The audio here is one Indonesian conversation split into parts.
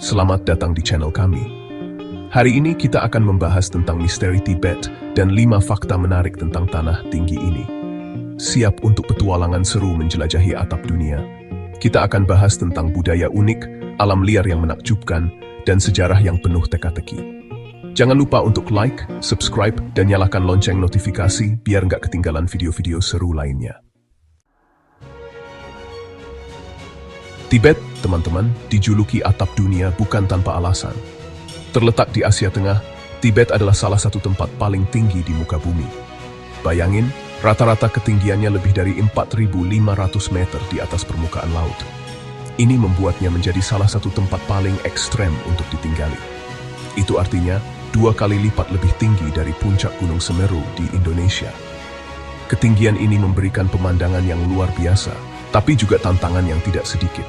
Selamat datang di channel kami. Hari ini kita akan membahas tentang misteri Tibet dan 5 fakta menarik tentang tanah tinggi ini. Siap untuk petualangan seru menjelajahi atap dunia. Kita akan bahas tentang budaya unik, alam liar yang menakjubkan, dan sejarah yang penuh teka-teki. Jangan lupa untuk like, subscribe, dan nyalakan lonceng notifikasi biar nggak ketinggalan video-video seru lainnya. Tibet, teman-teman, dijuluki atap dunia bukan tanpa alasan. Terletak di Asia Tengah, Tibet adalah salah satu tempat paling tinggi di muka bumi. Bayangin, rata-rata ketinggiannya lebih dari 4.500 meter di atas permukaan laut. Ini membuatnya menjadi salah satu tempat paling ekstrem untuk ditinggali. Itu artinya 2 kali lipat lebih tinggi dari puncak Gunung Semeru di Indonesia. Ketinggian ini memberikan pemandangan yang luar biasa, tapi juga tantangan yang tidak sedikit.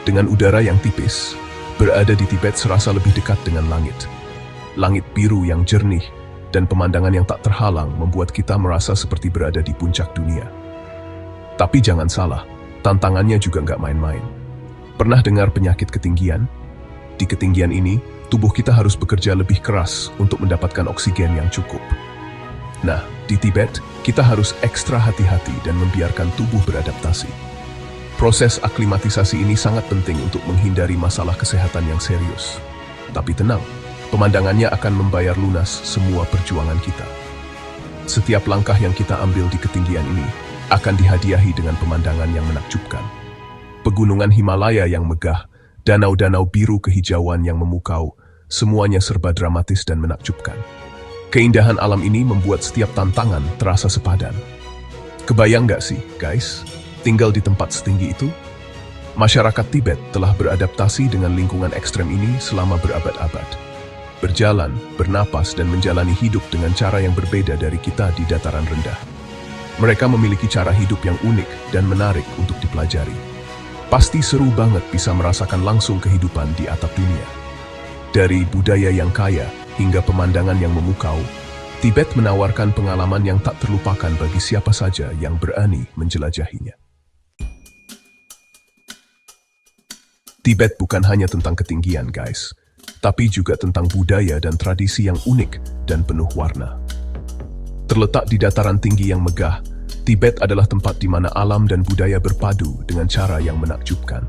Dengan udara yang tipis, berada di Tibet serasa lebih dekat dengan langit. Langit biru yang jernih dan pemandangan yang tak terhalang membuat kita merasa seperti berada di puncak dunia. Tapi jangan salah, tantangannya juga nggak main-main. Pernah dengar penyakit ketinggian? Di ketinggian ini, tubuh kita harus bekerja lebih keras untuk mendapatkan oksigen yang cukup. Nah, di Tibet, kita harus ekstra hati-hati dan membiarkan tubuh beradaptasi. Proses aklimatisasi ini sangat penting untuk menghindari masalah kesehatan yang serius. Tapi tenang, pemandangannya akan membayar lunas semua perjuangan kita. Setiap langkah yang kita ambil di ketinggian ini akan dihadiahi dengan pemandangan yang menakjubkan. Pegunungan Himalaya yang megah, danau-danau biru kehijauan yang memukau, semuanya serba dramatis dan menakjubkan. Keindahan alam ini membuat setiap tantangan terasa sepadan. Kebayang nggak sih, guys? Tinggal di tempat setinggi itu? Masyarakat Tibet telah beradaptasi dengan lingkungan ekstrem ini selama berabad-abad. Berjalan, bernapas, dan menjalani hidup dengan cara yang berbeda dari kita di dataran rendah. Mereka memiliki cara hidup yang unik dan menarik untuk dipelajari. Pasti seru banget bisa merasakan langsung kehidupan di atap dunia. Dari budaya yang kaya hingga pemandangan yang memukau, Tibet menawarkan pengalaman yang tak terlupakan bagi siapa saja yang berani menjelajahinya. Tibet bukan hanya tentang ketinggian, guys, tapi juga tentang budaya dan tradisi yang unik dan penuh warna. Terletak di dataran tinggi yang megah, Tibet adalah tempat di mana alam dan budaya berpadu dengan cara yang menakjubkan.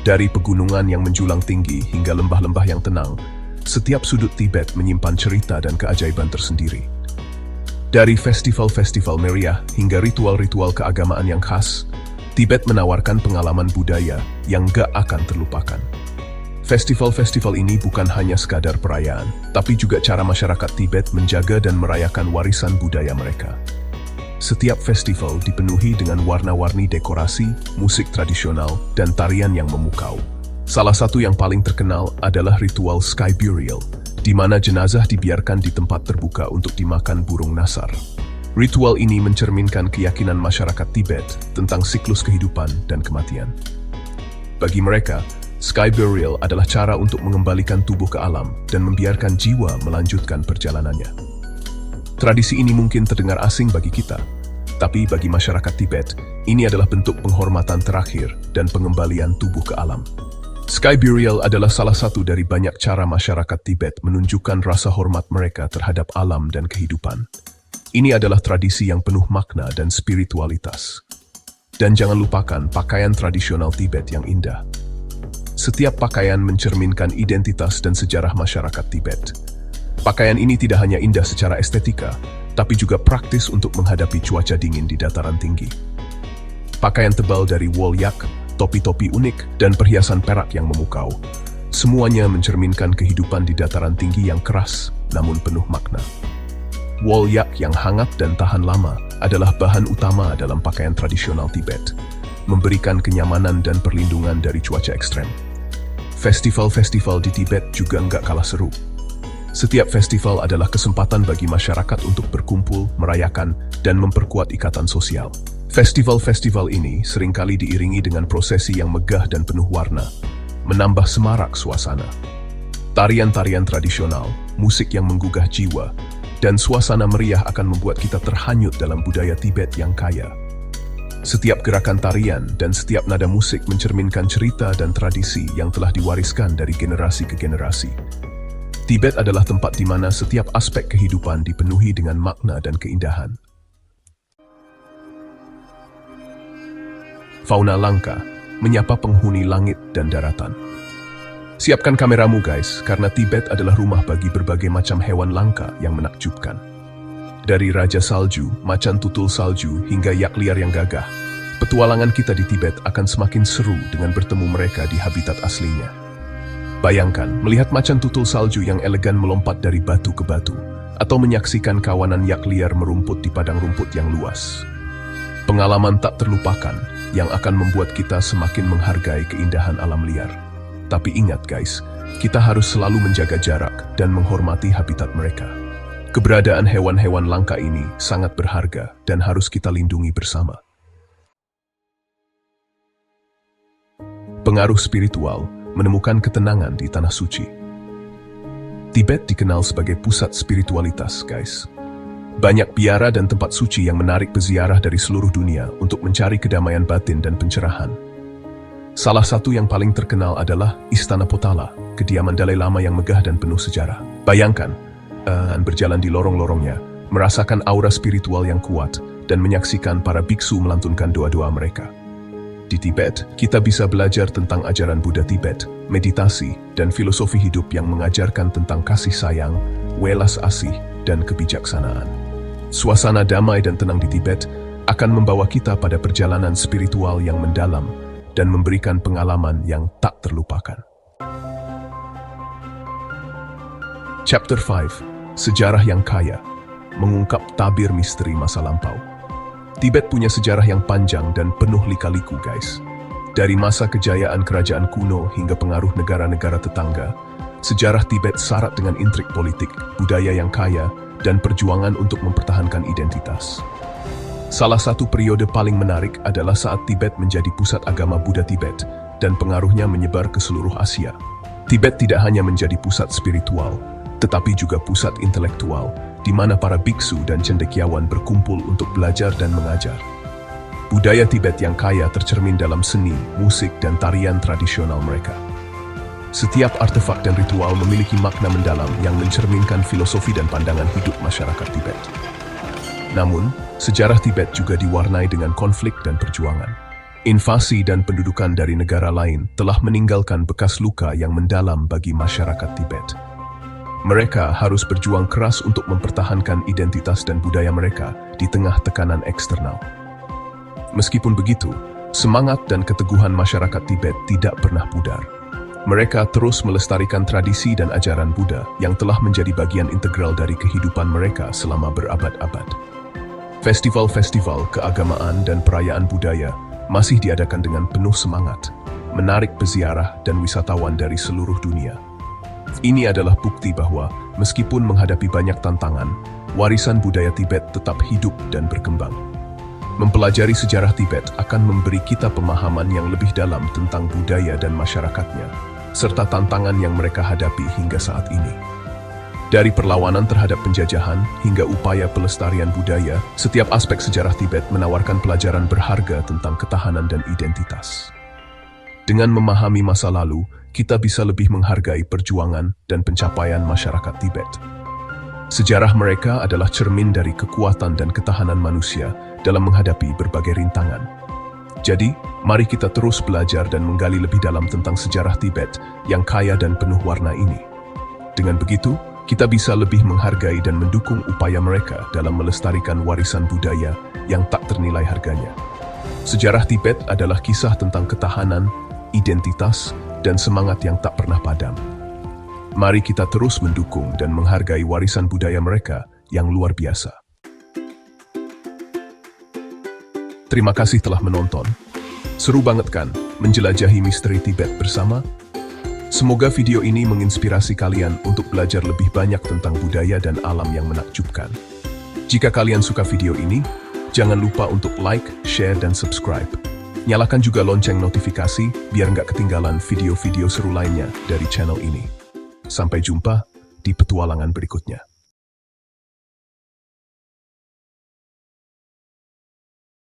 Dari pegunungan yang menjulang tinggi hingga lembah-lembah yang tenang, setiap sudut Tibet menyimpan cerita dan keajaiban tersendiri. Dari festival-festival meriah hingga ritual-ritual keagamaan yang khas, Tibet menawarkan pengalaman budaya yang gak akan terlupakan. Festival-festival ini bukan hanya sekadar perayaan, tapi juga cara masyarakat Tibet menjaga dan merayakan warisan budaya mereka. Setiap festival dipenuhi dengan warna-warni dekorasi, musik tradisional, dan tarian yang memukau. Salah satu yang paling terkenal adalah ritual Sky Burial, di mana jenazah dibiarkan di tempat terbuka untuk dimakan burung nasar. Ritual ini mencerminkan keyakinan masyarakat Tibet tentang siklus kehidupan dan kematian. Bagi mereka, Sky Burial adalah cara untuk mengembalikan tubuh ke alam dan membiarkan jiwa melanjutkan perjalanannya. Tradisi ini mungkin terdengar asing bagi kita, tapi bagi masyarakat Tibet, ini adalah bentuk penghormatan terakhir dan pengembalian tubuh ke alam. Sky Burial adalah salah satu dari banyak cara masyarakat Tibet menunjukkan rasa hormat mereka terhadap alam dan kehidupan. Ini adalah tradisi yang penuh makna dan spiritualitas. Dan jangan lupakan pakaian tradisional Tibet yang indah. Setiap pakaian mencerminkan identitas dan sejarah masyarakat Tibet. Pakaian ini tidak hanya indah secara estetika, tapi juga praktis untuk menghadapi cuaca dingin di dataran tinggi. Pakaian tebal dari wol yak, topi-topi unik, dan perhiasan perak yang memukau. Semuanya mencerminkan kehidupan di dataran tinggi yang keras, namun penuh makna. Wol yak yang hangat dan tahan lama adalah bahan utama dalam pakaian tradisional Tibet, memberikan kenyamanan dan perlindungan dari cuaca ekstrem. Festival-festival di Tibet juga nggak kalah seru. Setiap festival adalah kesempatan bagi masyarakat untuk berkumpul, merayakan, dan memperkuat ikatan sosial. Festival-festival ini seringkali diiringi dengan prosesi yang megah dan penuh warna, menambah semarak suasana. Tarian-tarian tradisional, musik yang menggugah jiwa, dan suasana meriah akan membuat kita terhanyut dalam budaya Tibet yang kaya. Setiap gerakan tarian dan setiap nada musik mencerminkan cerita dan tradisi yang telah diwariskan dari generasi ke generasi. Tibet adalah tempat di mana setiap aspek kehidupan dipenuhi dengan makna dan keindahan. Fauna langka menyapa penghuni langit dan daratan. Siapkan kameramu guys, karena Tibet adalah rumah bagi berbagai macam hewan langka yang menakjubkan. Dari raja salju, macan tutul salju, hingga yak liar yang gagah, petualangan kita di Tibet akan semakin seru dengan bertemu mereka di habitat aslinya. Bayangkan, melihat macan tutul salju yang elegan melompat dari batu ke batu, atau menyaksikan kawanan yak liar merumput di padang rumput yang luas. Pengalaman tak terlupakan, yang akan membuat kita semakin menghargai keindahan alam liar. Tapi ingat guys, kita harus selalu menjaga jarak dan menghormati habitat mereka. Keberadaan hewan-hewan langka ini sangat berharga dan harus kita lindungi bersama. Pengaruh spiritual menemukan ketenangan di tanah suci. Tibet dikenal sebagai pusat spiritualitas, guys. Banyak biara dan tempat suci yang menarik peziarah dari seluruh dunia untuk mencari kedamaian batin dan pencerahan. Salah satu yang paling terkenal adalah Istana Potala, kediaman Dalai Lama yang megah dan penuh sejarah. Bayangkan, berjalan di lorong-lorongnya, merasakan aura spiritual yang kuat, dan menyaksikan para biksu melantunkan doa-doa mereka. Di Tibet, kita bisa belajar tentang ajaran Buddha Tibet, meditasi, dan filosofi hidup yang mengajarkan tentang kasih sayang, welas asih, dan kebijaksanaan. Suasana damai dan tenang di Tibet akan membawa kita pada perjalanan spiritual yang mendalam dan memberikan pengalaman yang tak terlupakan. Chapter 5, Sejarah yang Kaya, mengungkap tabir misteri masa lampau. Tibet punya sejarah yang panjang dan penuh lika-liku, guys. Dari masa kejayaan kerajaan kuno hingga pengaruh negara-negara tetangga, sejarah Tibet syarat dengan intrik politik, budaya yang kaya, dan perjuangan untuk mempertahankan identitas. Salah satu periode paling menarik adalah saat Tibet menjadi pusat agama Buddha Tibet dan pengaruhnya menyebar ke seluruh Asia. Tibet tidak hanya menjadi pusat spiritual, tetapi juga pusat intelektual, di mana para biksu dan cendekiawan berkumpul untuk belajar dan mengajar. Budaya Tibet yang kaya tercermin dalam seni, musik, dan tarian tradisional mereka. Setiap artefak dan ritual memiliki makna mendalam yang mencerminkan filosofi dan pandangan hidup masyarakat Tibet. Namun, sejarah Tibet juga diwarnai dengan konflik dan perjuangan. Invasi dan pendudukan dari negara lain telah meninggalkan bekas luka yang mendalam bagi masyarakat Tibet. Mereka harus berjuang keras untuk mempertahankan identitas dan budaya mereka di tengah tekanan eksternal. Meskipun begitu, semangat dan keteguhan masyarakat Tibet tidak pernah pudar. Mereka terus melestarikan tradisi dan ajaran Buddha yang telah menjadi bagian integral dari kehidupan mereka selama berabad-abad. Festival-festival keagamaan dan perayaan budaya masih diadakan dengan penuh semangat, menarik peziarah dan wisatawan dari seluruh dunia. Ini adalah bukti bahwa meskipun menghadapi banyak tantangan, warisan budaya Tibet tetap hidup dan berkembang. Mempelajari sejarah Tibet akan memberi kita pemahaman yang lebih dalam tentang budaya dan masyarakatnya, serta tantangan yang mereka hadapi hingga saat ini. Dari perlawanan terhadap penjajahan hingga upaya pelestarian budaya, setiap aspek sejarah Tibet menawarkan pelajaran berharga tentang ketahanan dan identitas. Dengan memahami masa lalu, kita bisa lebih menghargai perjuangan dan pencapaian masyarakat Tibet. Sejarah mereka adalah cermin dari kekuatan dan ketahanan manusia dalam menghadapi berbagai rintangan. Jadi, mari kita terus belajar dan menggali lebih dalam tentang sejarah Tibet yang kaya dan penuh warna ini. Dengan begitu, kita bisa lebih menghargai dan mendukung upaya mereka dalam melestarikan warisan budaya yang tak ternilai harganya. Sejarah Tibet adalah kisah tentang ketahanan, identitas, dan semangat yang tak pernah padam. Mari kita terus mendukung dan menghargai warisan budaya mereka yang luar biasa. Terima kasih telah menonton. Seru banget kan menjelajahi misteri Tibet bersama? Semoga video ini menginspirasi kalian untuk belajar lebih banyak tentang budaya dan alam yang menakjubkan. Jika kalian suka video ini, jangan lupa untuk like, share, dan subscribe. Nyalakan juga lonceng notifikasi biar nggak ketinggalan video-video seru lainnya dari channel ini. Sampai jumpa di petualangan berikutnya.